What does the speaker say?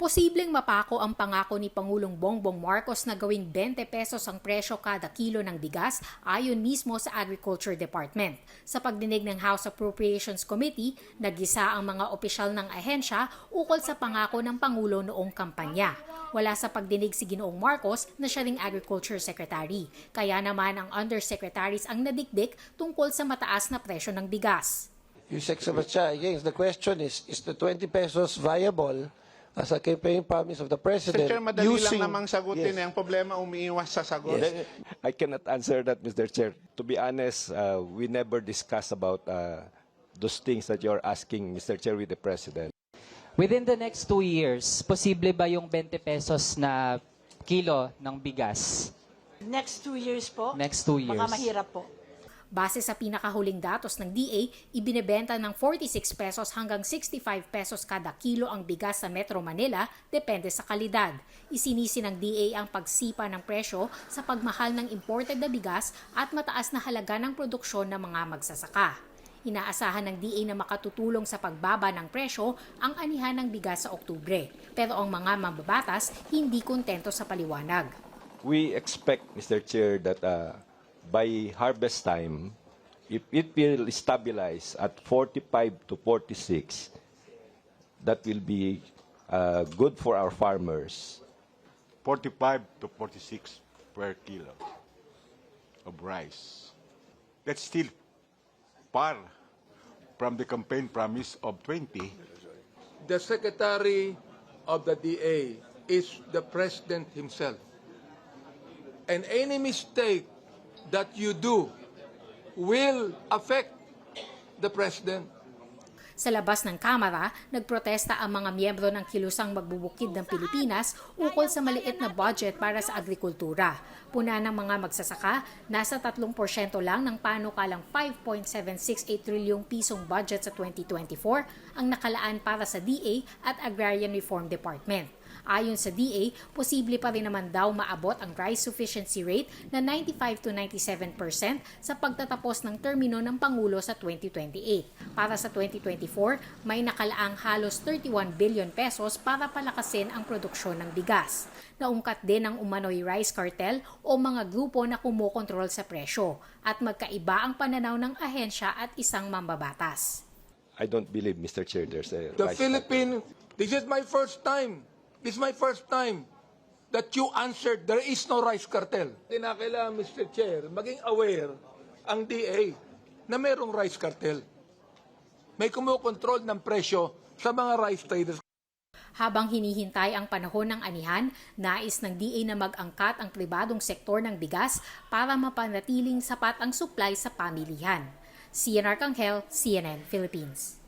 Posibleng mapako ang pangako ni Pangulong Bongbong Marcos na gawing 20 pesos ang presyo kada kilo ng bigas ayon mismo sa Agriculture Department. Sa pagdinig ng House Appropriations Committee, nag-isa ang mga opisyal ng ahensya ukol sa pangako ng Pangulo noong kampanya. Wala sa pagdinig si Ginoong Marcos na siya ring Agriculture Secretary. Kaya naman ang undersecretaries ang nadikdik tungkol sa mataas na presyo ng bigas. Yusek Sabatya, again, the question is the 20 pesos viable as a campaign promise of the President? Mr. Chair, madali lang namang sagutin. Yes. Ang problema, umiiwas sa sagot. Yes. I cannot answer that, Mr. Chair. To be honest, we never discuss about those things that you're asking, Mr. Chair, with the President. Within the next 2 years, posible ba yung 20 pesos na kilo ng bigas? Next 2 years po? Next 2 years. Baka mahirap po. Base sa pinakahuling datos ng DA, ibinebenta ng 46 pesos hanggang 65 pesos kada kilo ang bigas sa Metro Manila, depende sa kalidad. Isinisi ng DA ang pagsipa ng presyo sa pagmahal ng imported na bigas at mataas na halaga ng produksyon ng mga magsasaka. Inaasahan ng DA na makatutulong sa pagbaba ng presyo ang anihan ng bigas sa Oktubre. Pero ang mga mambabatas hindi kontento sa paliwanag. We expect, Mr. Chair, that by harvest time, if it will stabilize at 45 to 46, that will be good for our farmers. 45 to 46 per kilo of rice. That's still far from the campaign promise of 20. The Secretary of the DA is the President himself. And any mistake that you do will affect the President. Sa labas ng Kamara, nagprotesta ang mga miyembro ng Kilusang Magbubukid ng Pilipinas ukol sa maliit na budget para sa agrikultura. Puna ng mga magsasaka, nasa 3% lang ng panukalang 5.768 trilyong pisong budget sa 2024 ang nakalaan para sa DA at Agrarian Reform Department. Ayon sa DA, posible pa rin naman daw maabot ang rice sufficiency rate na 95 to 97% sa pagtatapos ng termino ng Pangulo sa 2028. Para sa 2024, may nakalaang halos 31 billion pesos para palakasin ang produksyon ng bigas. Naungkat din ang umano'y rice cartel o mga grupo na kumokontrol sa presyo at magkaiba ang pananaw ng ahensya at isang mambabatas. I don't believe, Mr. Chair, there's a The rice Philippine, this is my first time that you answered there is no rice cartel. Kinakailangan, Mr. Chair, maging aware ang DA na merong rice cartel. May kumukontrol ng presyo sa mga rice traders. Habang hinihintay ang panahon ng anihan, nais ng DA na mag-angkat ang pribadong sektor ng bigas para mapanatiling sapat ang supply sa pamilihan. Cian Arcangel, CNN Philippines.